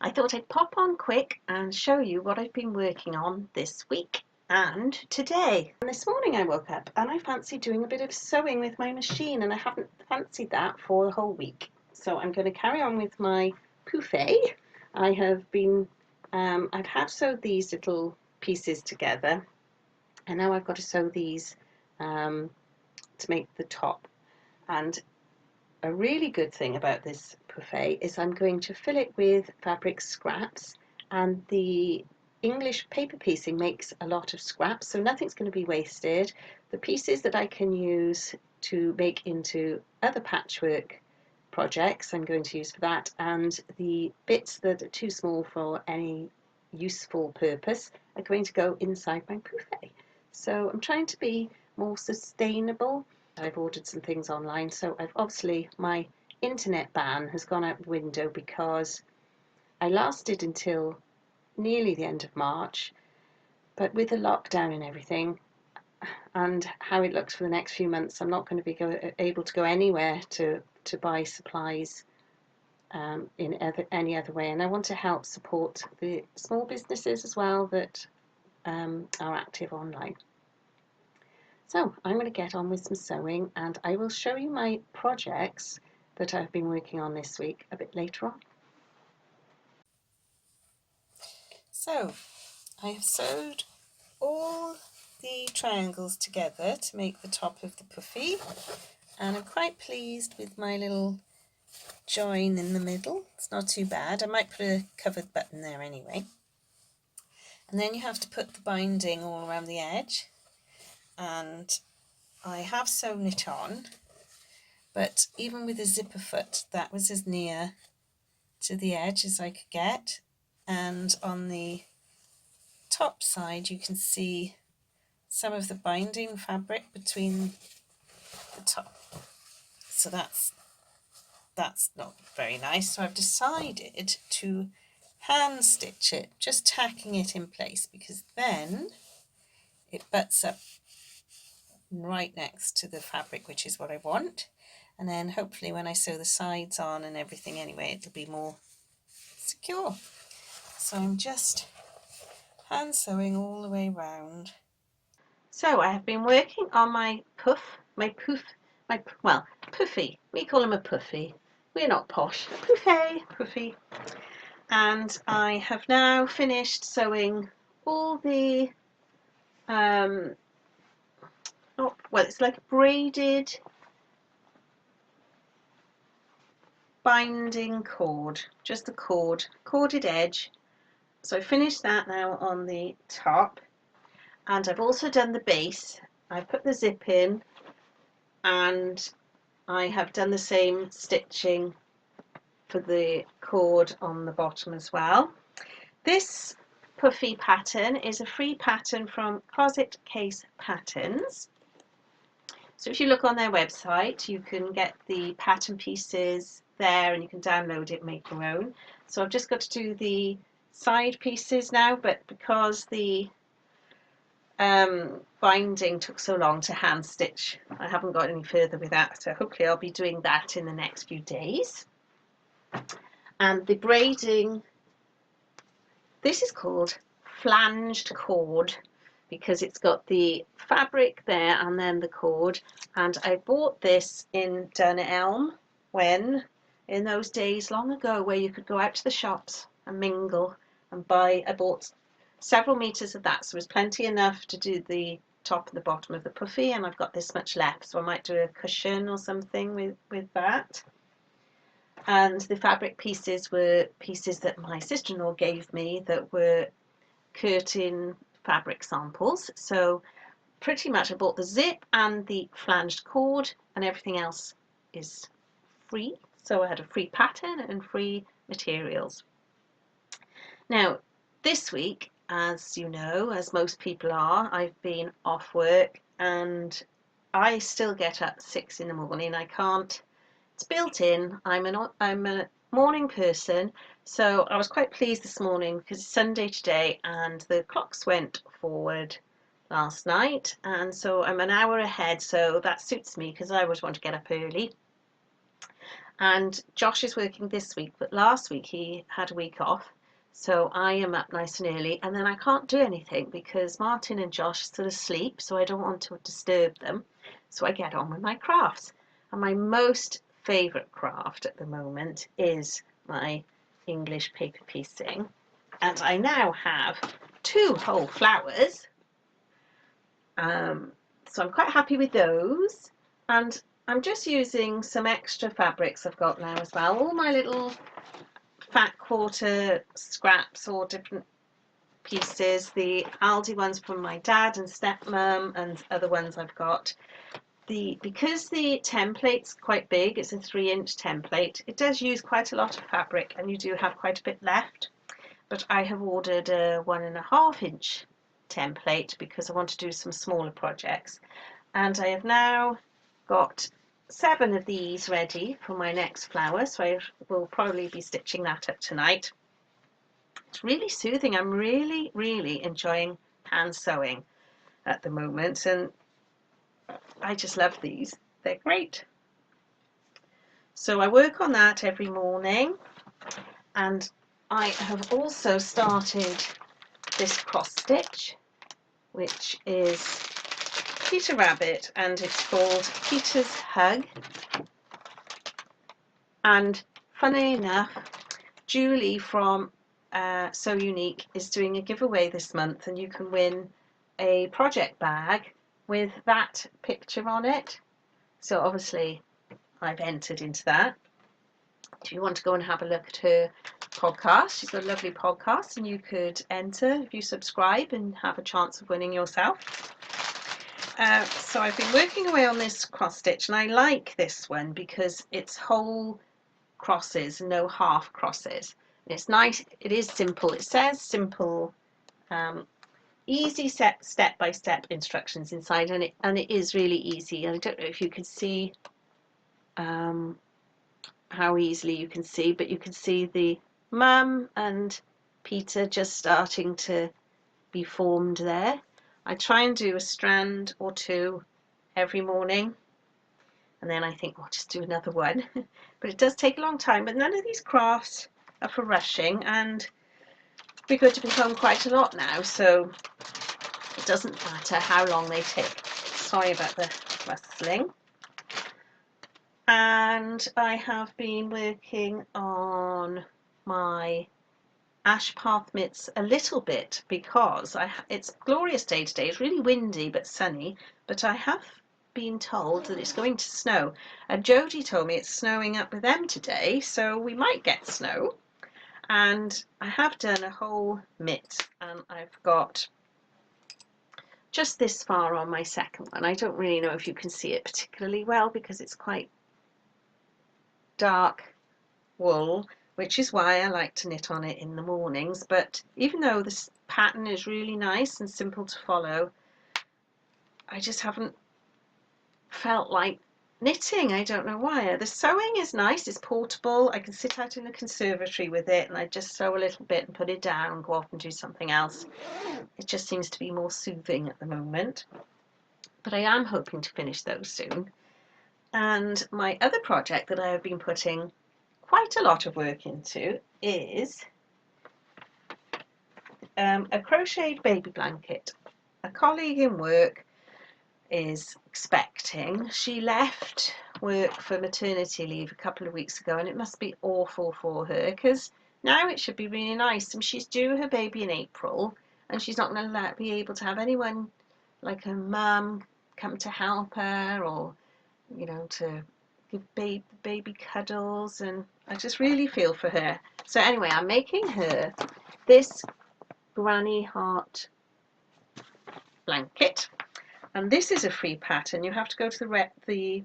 I thought I'd pop on quick and show you what I've been working on this week and today. And this morning I woke up and I fancied doing a bit of sewing with my machine, and I haven't fancied that for the whole week. So I'm going to carry on with my pouffe. I've had sewed these little pieces together, and now I've got to sew these to make the top. And a really good thing about this pouffe is I'm going to fill it with fabric scraps, and the English paper piecing makes a lot of scraps, so nothing's going to be wasted. The pieces that I can use to make into other patchwork projects I'm going to use for that, and the bits that are too small for any useful purpose are going to go inside my pouffe. So I'm trying to be more sustainable. I've ordered some things online, so obviously my internet ban has gone out the window because I lasted until nearly the end of March, but with the lockdown and everything and how it looks for the next few months, I'm not going to be able to go anywhere to buy supplies in any other way, and I want to help support the small businesses as well that are active online. So I'm going to get on with some sewing, and I will show you my projects that I've been working on this week a bit later on. So I have sewed all the triangles together to make the top of the puffy, and I'm quite pleased with my little join in the middle. It's not too bad. I might put a covered button there anyway. And then you have to put the binding all around the edge, and I have sewn it on, but even with a zipper foot, that was as near to the edge as I could get. And on the top side you can see some of the binding fabric between the top, so that's not very nice. So I've decided to hand stitch it, just tacking it in place, because then it butts up right next to the fabric, which is what I want. And then hopefully when I sew the sides on and everything anyway, it'll be more secure. So I'm just hand sewing all the way round. So I have been working on my puffy. We call him a puffy. We're not posh. Puffy. And I have now finished sewing all the it's like a braided binding cord, just the corded edge. So I finished that now on the top, and I've also done the base. I've put the zip in, and I have done the same stitching for the cord on the bottom as well. This puffy pattern is a free pattern from Closet Case Patterns. So if you look on their website, you can get the pattern pieces there and you can download it, make your own. So I've just got to do the side pieces now, but because the binding took so long to hand stitch, I haven't got any further with that. So hopefully I'll be doing that in the next few days. And the braiding, this is called flanged cord, because it's got the fabric there and then the cord. And I bought this in Dunelm, when in those days long ago where you could go out to the shops and mingle and buy. I bought several meters of that, so there's plenty enough to do the top and the bottom of the puffy, and I've got this much left, so I might do a cushion or something with that. And the fabric pieces were pieces that my sister-in-law gave me that were curtain fabric samples. So pretty much I bought the zip and the flanged cord, and everything else is free. So I had a free pattern and free materials. Now this week, as you know, as most people are, I've been off work, and I still get up 6 in the morning. I can't, it's built in. I'm a morning person, so I was quite pleased this morning because it's Sunday today and the clocks went forward last night, and so I'm an hour ahead, so that suits me because I always want to get up early. And Josh is working this week, but last week he had a week off. So I am up nice and early, and then I can't do anything because Martin and Josh are still asleep, so I don't want to disturb them. So I get on with my crafts. And my most favourite craft at the moment is my English paper piecing. And I now have 2 whole flowers. So I'm quite happy with those. And I'm just using some extra fabrics I've got now as well. All my little fat quarter scraps or different pieces. The Aldi ones from my dad and stepmom, and other ones I've got. Because the template's quite big, it's a 3-inch template, it does use quite a lot of fabric and you do have quite a bit left. But I have ordered a 1.5-inch template because I want to do some smaller projects. And I have now got 7 of these ready for my next flower, so I will probably be stitching that up tonight. It's really soothing. I'm really, really enjoying hand sewing at the moment, and I just love these. They're great. So I work on that every morning, and I have also started this cross stitch, which is Peter Rabbit, and it's called Peter's Hug. And funny enough, Julie from So Unique is doing a giveaway this month, and you can win a project bag with that picture on it. So obviously I've entered into that. If you want to go and have a look at her podcast, she's got a lovely podcast, and you could enter if you subscribe and have a chance of winning yourself. So I've been working away on this cross stitch, and I like this one because it's whole crosses, no half crosses. And it's nice, it is simple. It says simple, easy step-by-step instructions inside, and it is really easy. I don't know if you can see how easily you can see, but you can see the mum and Peter just starting to be formed there. I try and do a strand or 2 every morning, and then I think I'll just do another one. But it does take a long time, but none of these crafts are for rushing, and we're going to be home quite a lot now, so it doesn't matter how long they take. Sorry about the rustling. And I have been working on my ash path mitts a little bit because it's a glorious day today. It's really windy but sunny, but I have been told that it's going to snow, and Jodie told me it's snowing up with them today, so we might get snow. And I have done a whole mitt, and I've got just this far on my second one. I don't really know if you can see it particularly well because it's quite dark wool, which is why I like to knit on it in the mornings. But even though this pattern is really nice and simple to follow, I just haven't felt like knitting. I don't know why. The sewing is nice, it's portable. I can sit out in the conservatory with it and I just sew a little bit and put it down and go off and do something else. It just seems to be more soothing at the moment. But I am hoping to finish those soon. And my other project that I have been putting quite a lot of work into is a crocheted baby blanket. A colleague in work is expecting. She left work for maternity leave a couple of weeks ago, and it must be awful for her because now it should be really nice. And she's due her baby in April, and she's not going to be able to have anyone like her mum come to help her, or to give baby cuddles, and I just really feel for her. So anyway, I'm making her this granny heart blanket, and this is a free pattern. You have to go to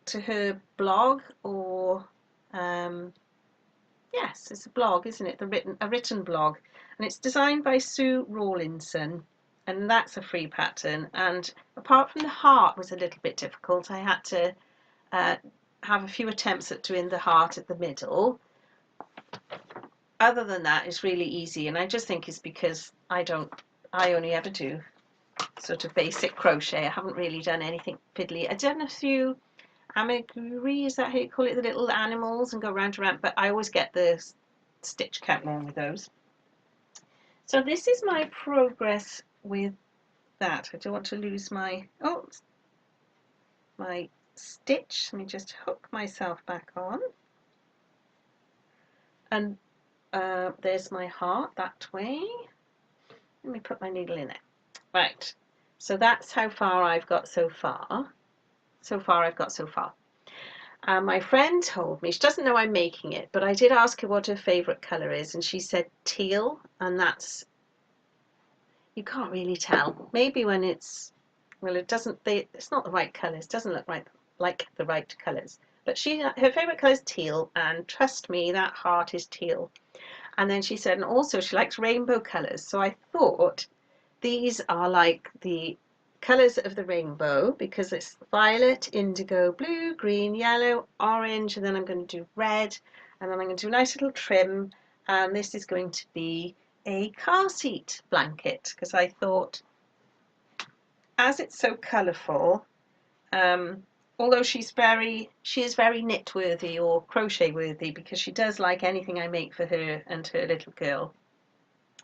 to her blog, or yes, it's a blog, isn't it? A written blog, and it's designed by Sue Rawlinson, and that's a free pattern. And apart from the heart was a little bit difficult, I had to have a few attempts at doing the heart at the middle. Other than that, it's really easy, and I just think it's because I only ever do sort of basic crochet. I haven't really done anything fiddly. I've done a few amigurumi, is that how you call it, the little animals, and go round and round, but I always get the stitch count wrong with those. So this is my progress with that. I don't want to lose my my stitch. Let me just hook myself back on, and there's my heart that way. Let me put my needle in it. Right, so that's how far I've got so far. I've got so far. My friend told me, she doesn't know I'm making it, but I did ask her what her favourite colour is, and she said teal, and that's, you can't really tell. Maybe when it's, well, it's not the right colours, doesn't look like the right colours. But her favourite colour is teal, and trust me, that heart is teal. And then she said, and also she likes rainbow colours. So I thought these are like the colours of the rainbow, because it's violet, indigo, blue, green, yellow, orange, and then I'm going to do red, and then I'm going to do a nice little trim, and this is going to be a car seat blanket, because I thought, as it's so colourful, although she is very knit worthy or crochet worthy, because she does like anything I make for her and her little girl.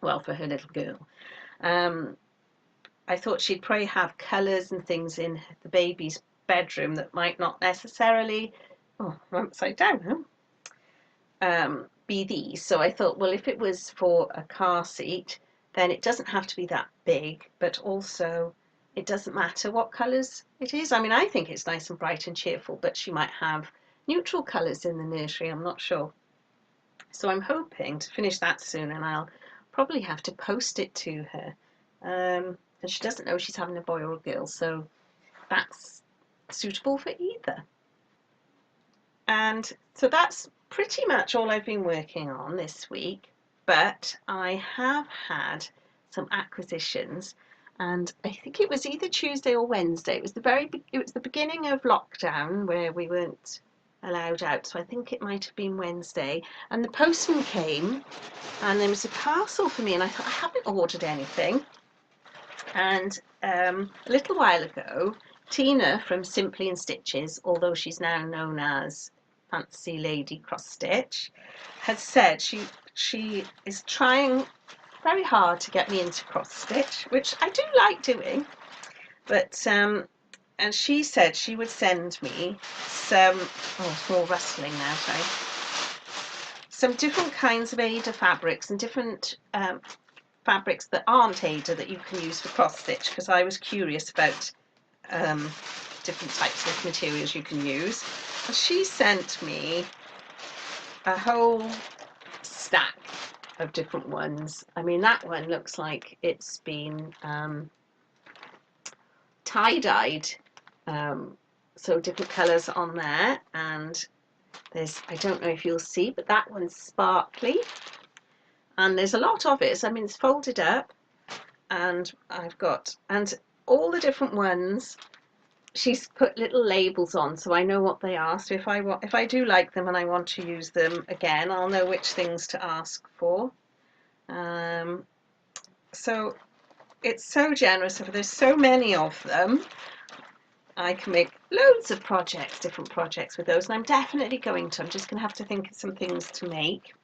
Well, for her little girl. I thought she'd probably have colours and things in the baby's bedroom that might not necessarily, I'm upside down, be these. So I thought, well, if it was for a car seat, then it doesn't have to be that big, but also it doesn't matter what colours it is. I mean, I think it's nice and bright and cheerful, but she might have neutral colours in the nursery, I'm not sure. So I'm hoping to finish that soon, and I'll probably have to post it to her. And she doesn't know she's having a boy or a girl, so that's suitable for either. And so that's pretty much all I've been working on this week, but I have had some acquisitions, and I think it was either Tuesday or Wednesday. It was the beginning of lockdown where we weren't allowed out, so I think it might have been Wednesday, and the postman came and there was a parcel for me, and I thought, I haven't ordered anything. And a little while ago, Tina from Simply in Stitches, although she's now known as Fancy Lady Cross Stitch, had said she is trying very hard to get me into cross stitch, which I do like doing, but and she said she would send me some, it's more rustling now, sorry, some different kinds of Aida fabrics and different fabrics that aren't Aida that you can use for cross stitch, because I was curious about different types of materials you can use. And she sent me a whole stack of different ones. I mean, that one looks like it's been tie-dyed, so different colours on there, and there's, I don't know if you'll see, but that one's sparkly, and there's a lot of it. So, I mean, it's folded up, and and all the different ones, she's put little labels on, so I know what they are. So if I do like them and I want to use them again, I'll know which things to ask for. So it's so generous. There's so many of them. I can make loads of different projects with those, and I'm definitely going to. I'm just going to have to think of some things to make.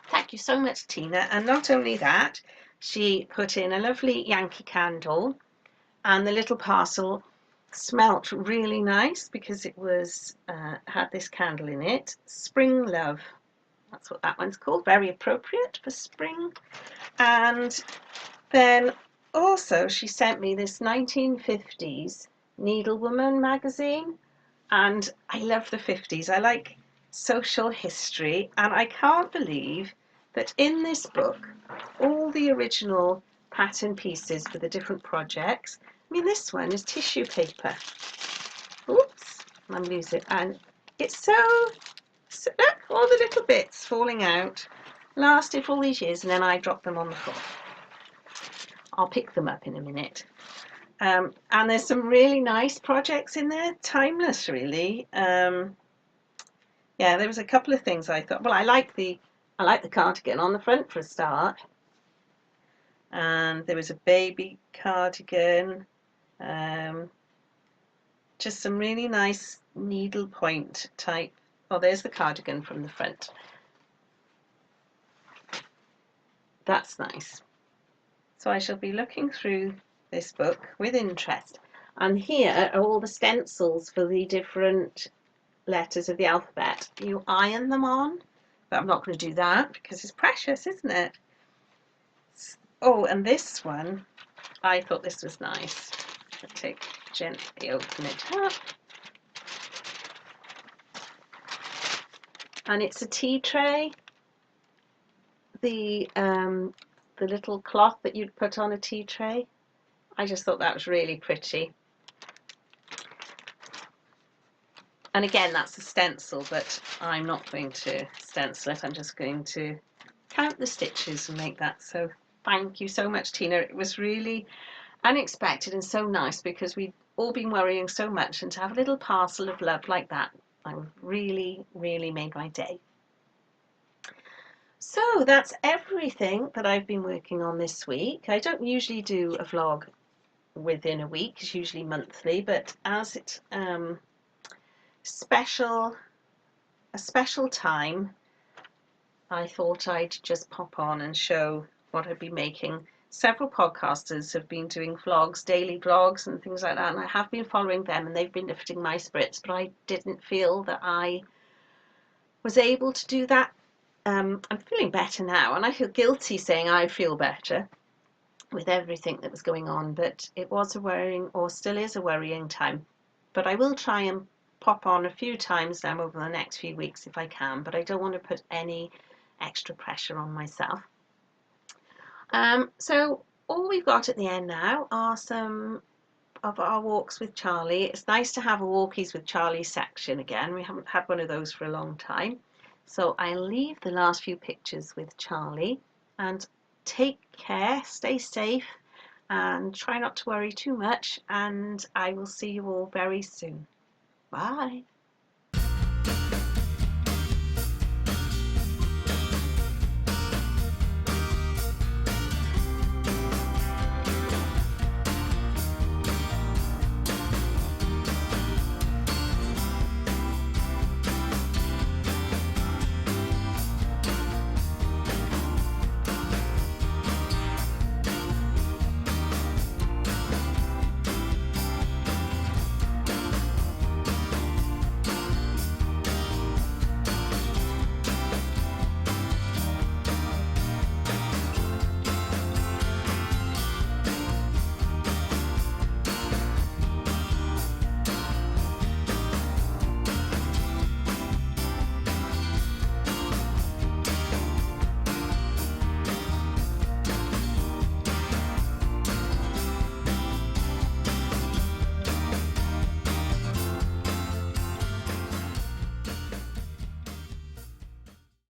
Thank you so much, Tina. And not only that, she put in a lovely Yankee candle, and the little parcel smelt really nice because it was had this candle in it. Spring Love, that's what that one's called. Very appropriate for spring. And then also she sent me this 1950s Needlewoman magazine, and I love the 50s. I like social history, and I can't believe that in this book all the original pattern pieces for the different projects. I mean, this one is tissue paper. Oops, I'm losing it. And it's so look, all the little bits falling out. Lasted for all these years, and then I dropped them on the floor. I'll pick them up in a minute. And there's some really nice projects in there, timeless really. Yeah, there was a couple of things I thought, well, I like the cardigan on the front for a start. And there was a baby cardigan. just some really nice needlepoint type. Oh, there's the cardigan from the front. That's nice. So I shall be looking through this book with interest. And here are all the stencils for the different letters of the alphabet. You iron them on, but I'm not going to do that because it's precious, isn't it? Oh, and this one, I thought this was nice. I'll gently open it up. And it's a tea tray. The little cloth that you'd put on a tea tray. I just thought that was really pretty. And again, that's a stencil, but I'm not going to stencil it. I'm just going to count the stitches and make that. So thank you so much, Tina. It was really unexpected and so nice because we'd all been worrying so much, and to have a little parcel of love like that, really made my day. So that's everything that I've been working on this week. I don't usually do a vlog within a week, it's usually monthly, but as it's a special time, I thought I'd just pop on and show what I've been making. Several podcasters have been doing vlogs, daily vlogs and things like that, and I have been following them and they've been lifting my spirits, but I didn't feel that I was able to do that. I'm feeling better now, and I feel guilty saying I feel better with everything that was going on, but it was a worrying, or still is a worrying time. But I will try and pop on a few times now over the next few weeks if I can, but I don't want to put any extra pressure on myself. So all we've got at the end now are some of our walks with Charlie. It's nice to have a walkies with Charlie section again. We haven't had one of those for a long time. So I'll leave the last few pictures with Charlie, and take care, stay safe, and try not to worry too much, and I will see you all very soon. Bye.